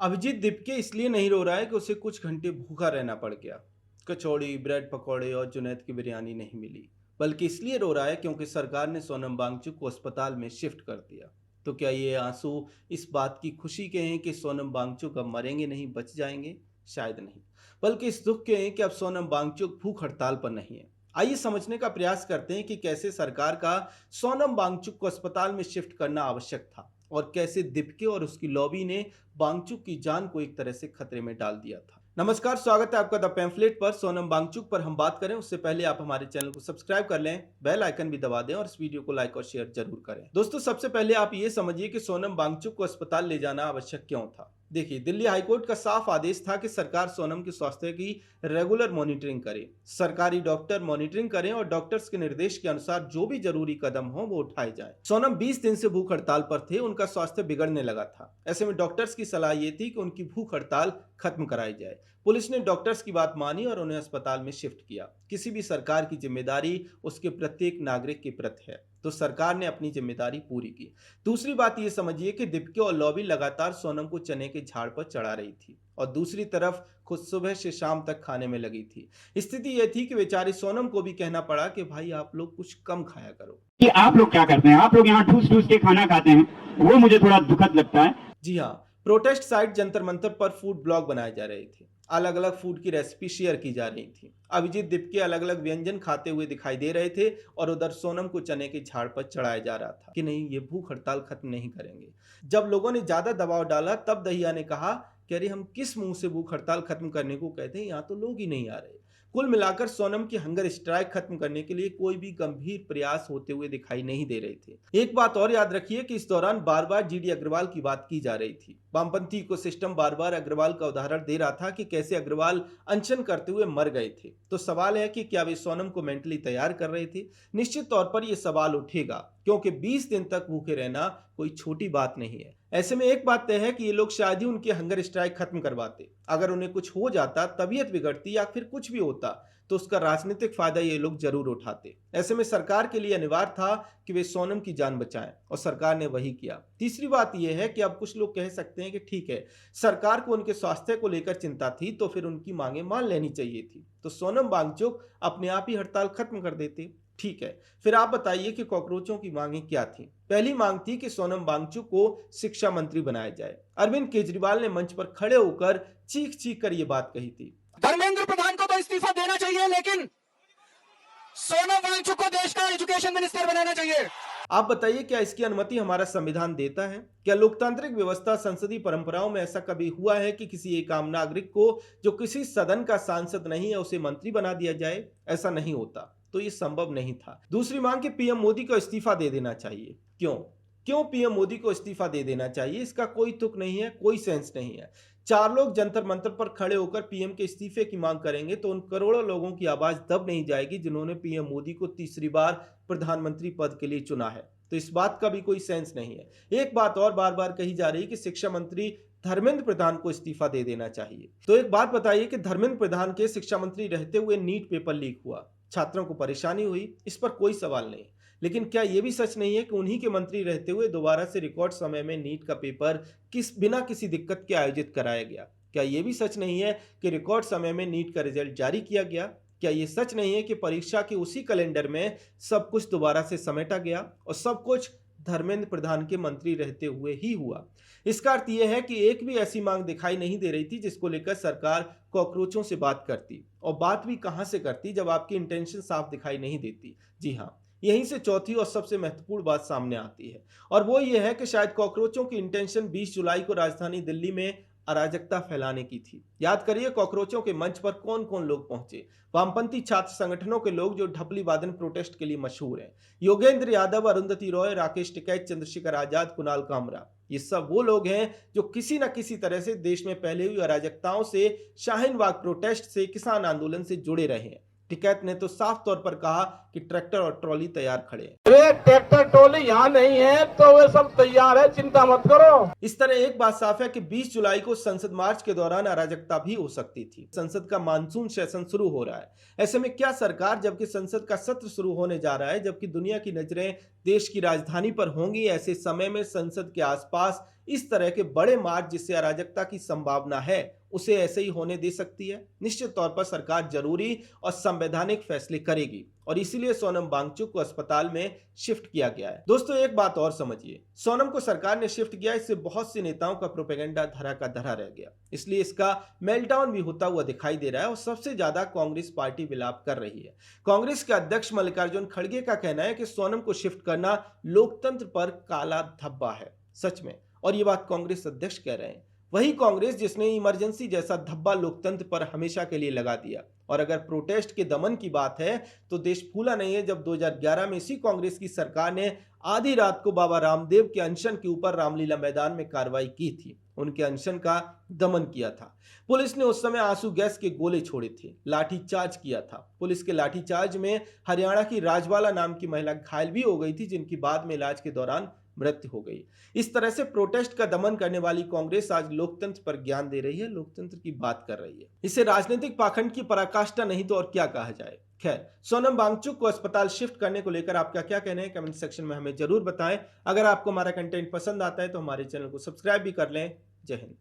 अभिजीत दीपके इसलिए नहीं रो रहा है कि उसे कुछ घंटे भूखा रहना पड़ गया। कचौड़ी, ब्रेड पकौड़े और जुनैद की बिरयानी नहीं मिली, बल्कि इसलिए रो रहा है क्योंकि सरकार ने सोनम वांगचुक को अस्पताल में शिफ्ट कर दिया। तो क्या ये आंसू इस बात की खुशी के हैं कि सोनम वांगचुक अब मरेंगे नहीं, बच जाएंगे? शायद नहीं, बल्कि इस दुख के हैं कि अब सोनम वांगचुक भूख हड़ताल पर नहीं है। आइए समझने का प्रयास करते हैं कि कैसे सरकार का सोनम वांगचुक को अस्पताल में शिफ्ट करना आवश्यक था और कैसे दीपके और उसकी लॉबी ने वांगचुक की जान को एक तरह से खतरे में डाल दिया था। नमस्कार, स्वागत है आपका द पैम्फलेट पर। सोनम वांगचुक पर हम बात करें उससे पहले आप हमारे चैनल को सब्सक्राइब कर लें, बेल आइकन भी दबा दें और इस वीडियो को लाइक और शेयर जरूर करें। दोस्तों, सबसे पहले आप ये समझिए कि सोनम वांगचुक को अस्पताल ले जाना आवश्यक क्यों था। देखिए, दिल्ली हाईकोर्ट का साफ आदेश था कि सरकार सोनम के स्वास्थ्य की रेगुलर मॉनिटरिंग करे, सरकारी डॉक्टर मॉनिटरिंग करें और डॉक्टर्स के निर्देश के अनुसार जो भी जरूरी कदम हो वो उठाए जाए। सोनम 20 दिन से भूख हड़ताल पर थे, उनका स्वास्थ्य बिगड़ने लगा था। ऐसे में डॉक्टर्स की सलाह ये थी कि उनकी भूख हड़ताल खत्म कराई जाए। पुलिस ने डॉक्टर्स की बात मानी और उन्हें अस्पताल में शिफ्ट किया। किसी भी सरकार की जिम्मेदारी उसके प्रत्येक नागरिक के प्रति है, तो सरकार ने अपनी जिम्मेदारी पूरी की। दूसरी बात ये समझिए कि दीपके और लॉबी लगातार सोनम को चने के झाड़ पर चढ़ा रही थी और दूसरी तरफ खुद सुबह से शाम तक खाने में लगी थी। स्थिति यह थी कि बेचारी सोनम को भी कहना पड़ा कि भाई आप लोग कुछ कम खाया करो। कि आप लोग क्या करते हैं, आप लोग यहाँ ठूस ठूस के खाना खाते हैं, वो मुझे थोड़ा दुखद लगता है। जी हाँ, प्रोटेस्ट साइट जंतर मंतर पर फूड ब्लॉग बनाए जा रहे थे, अलग अलग फूड की रेसिपी शेयर की जा रही थी। अभिजीत दीपके अलग अलग व्यंजन खाते हुए दिखाई दे रहे थे और उधर सोनम को चने के झाड़ पर चढ़ाया जा रहा था कि नहीं, ये भूख हड़ताल खत्म नहीं करेंगे। जब लोगों ने ज्यादा दबाव डाला तब दहिया ने कहा कि अरे हम किस मुंह से भूख हड़ताल खत्म करने को कहते हैं, यहाँ तो लोग ही नहीं आ रहे। कुल मिलाकर सोनम की हंगर स्ट्राइक खत्म करने के लिए कोई भी गंभीर प्रयास होते हुए दिखाई नहीं दे रहे थे। एक बात और याद रखिए कि इस दौरान बार बार जीडी अग्रवाल की बात की जा रही थी। वामपंथी को सिस्टम बार बार अग्रवाल का उदाहरण दे रहा था कि कैसे अग्रवाल अनशन करते हुए मर गए थे। तो सवाल है कि क्या वे सोनम को मेंटली तैयार कर रहे थे? निश्चित तौर पर यह सवाल उठेगा, क्योंकि 20 दिन तक भूखे रहना कोई छोटी बात नहीं है। ऐसे में एक बात तय है कि ये लोग शायद ही उनकी हंगर स्ट्राइक खत्म करवाते। अगर उन्हें कुछ हो जाता, तबीयत बिगड़ती या फिर कुछ भी होता, तो उसका राजनीतिक फायदा ये लोग जरूर उठाते। ऐसे में सरकार के लिए अनिवार्य था कि वे सोनम की जान बचाएं और सरकार ने वही किया। तीसरी बात यह है कि अब कुछ लोग कह सकते हैं कि ठीक है, सरकार को उनके स्वास्थ्य को लेकर चिंता थी तो फिर उनकी मांगे मान लेनी चाहिए थी, तो सोनम वांगचुक अपने आप ही हड़ताल खत्म कर देते। ठीक है, फिर आप बताइए कि कॉकरोचों की मांगे क्या थी। पहली मांग थी कि सोनम वांगचुक को शिक्षा मंत्री बनाया जाए। अरविंद केजरीवाल ने मंच पर खड़े होकर चीख चीख कर यह बात कही थी। धर्मेंद्र प्रधान को तो इस्तीफा देना चाहिए, लेकिन सोनम वांगचुक को देश का एजुकेशन मिनिस्टर बनाना चाहिए। आप बताइए, क्या इसकी अनुमति हमारा संविधान देता है? क्या लोकतांत्रिक व्यवस्था, संसदीय परंपराओं में ऐसा कभी हुआ है कि किसी एक आम नागरिक को जो किसी सदन का सांसद नहीं है उसे मंत्री बना दिया जाए? ऐसा नहीं होता, तो ये संभव नहीं था। दूसरी मांग कि पीएम मोदी को इस्तीफा दे देना चाहिए। क्यों क्यों पीएम मोदी को इस्तीफा दे देना चाहिए? इसका कोई तुक नहीं है, कोई सेंस नहीं है। चार लोग जंतर मंतर पर खड़े होकर पीएम के इस्तीफे की मांग करेंगे तो उन करोड़ों लोगों की आवाज दब नहीं जाएगी जिन्होंने पीएम मोदी को तीसरी बार प्रधानमंत्री पद के लिए चुना है। तो इस बात का भी कोई सेंस नहीं है। एक बात और बार बार कही जा रही है कि शिक्षा मंत्री धर्मेंद्र प्रधान को इस्तीफा दे देना चाहिए। तो एक बात बताइए कि धर्मेंद्र प्रधान के शिक्षा मंत्री रहते हुए नीट पेपर लीक हुआ, छात्रों को परेशानी हुई, इस पर कोई सवाल नहीं। लेकिन क्या यह भी सच नहीं है कि उन्हीं के मंत्री रहते हुए दोबारा से रिकॉर्ड समय में नीट का पेपर बिना किसी दिक्कत के आयोजित कराया गया? क्या यह भी सच नहीं है कि रिकॉर्ड समय में नीट का रिजल्ट जारी किया गया? क्या यह सच नहीं है कि परीक्षा के उसी कैलेंडर में सब कुछ दोबारा से समेटा गया और सब कुछ धर्मेंद्र प्रधान के मंत्री रहते हुए ही हुआ? इसका अर्थ यह है कि एक भी ऐसी मांग दिखाई नहीं दे रही थी जिसको लेकर सरकार कॉकरोचों से बात करती, और बात भी कहां से करती जब आपकी इंटेंशन साफ दिखाई नहीं देती। जी हाँ, यहीं से चौथी और सबसे महत्वपूर्ण बात सामने आती है, और वो ये है कि शायद कॉकरोचों की इंटेंशन 20 जुलाई को राजधानी दिल्ली में अराजकता फैलाने की थी। याद करिए, कॉकरोचों के मंच पर कौन कौन लोग पहुंचे। वामपंथी छात्र संगठनों के लोग जो ढपली वादन प्रोटेस्ट के लिए मशहूर हैं। योगेंद्र यादव, अरुंधति रॉय, राकेश टिकैत, चंद्रशेखर आजाद, कुणाल कामरा, ये सब वो लोग हैं जो किसी न किसी तरह से देश में पहले हुई अराजकताओं से, शाहीन बाग प्रोटेस्ट से, किसान आंदोलन से जुड़े रहे हैं। टिकैत ने तो साफ तौर पर कहा कि ट्रैक्टर और ट्रॉली तैयार खड़े हैं। अरे ट्रैक्टर ट्रॉली यहाँ नहीं है तो वे सब तैयार है, चिंता मत करो। इस तरह एक बात साफ है कि 20 जुलाई को संसद मार्च के दौरान अराजकता भी हो सकती थी। संसद का मानसून सेशन शुरू हो रहा है। ऐसे में क्या सरकार, जबकि संसद का सत्र शुरू होने जा रहा है, जबकि दुनिया की नजरें देश की राजधानी पर होंगी, ऐसे समय में संसद के आसपास इस तरह के बड़े मार्च जिससे अराजकता की संभावना है उसे ऐसे ही होने दे सकती है? निश्चित तौर पर सरकार जरूरी और संवैधानिक फैसले करेगी और इसीलिए सोनम वांगचुक को अस्पताल में शिफ्ट किया गया है। दोस्तों एक बात और समझिए, सोनम को सरकार ने शिफ्ट किया, इससे बहुत से नेताओं का प्रोपेगेंडा धरा का धरा रह गया, इसलिए इसका मेल्टडाउन भी होता हुआ दिखाई दे रहा है और सबसे ज्यादा कांग्रेस पार्टी विलाप कर रही है। कांग्रेस के अध्यक्ष मल्लिकार्जुन खड़गे का कहना है कि सोनम को शिफ्ट करना लोकतंत्र पर काला धब्बा है। सच में, और ये बात कांग्रेस अध्यक्ष कह रहे हैं, वही कांग्रेस जिसने इमरजेंसी जैसा धब्बा लोकतंत्र पर हमेशा के लिए लगा दिया। और अगर प्रोटेस्ट के दमन की बात है तो देश फूला नहीं है जब 2011 में इसी कांग्रेस की सरकार ने आधी रात को बाबा रामदेव के अनशन के ऊपर रामलीला मैदान में कार्रवाई की थी, उनके अनशन का दमन किया था। पुलिस ने उस समय आंसू गैस के गोले छोड़े थे, लाठीचार्ज किया था। पुलिस के लाठीचार्ज में हरियाणा की राजवाला नाम की महिला घायल भी हो गई थी, जिनकी बाद में इलाज के दौरान मृत्यु हो गई। इस तरह से प्रोटेस्ट का दमन करने वाली कांग्रेस आज लोकतंत्र पर ज्ञान दे रही है, लोकतंत्र की बात कर रही है। इसे राजनीतिक पाखंड की पराकाष्ठा नहीं तो और क्या कहा जाए। खैर, सोनम वांगचुक को अस्पताल शिफ्ट करने को लेकर आपका क्या कहना है, कमेंट सेक्शन में हमें जरूर बताएं। अगर आपको हमारा कंटेंट पसंद आता है तो हमारे चैनल को सब्सक्राइब भी कर लें। जय हिंद।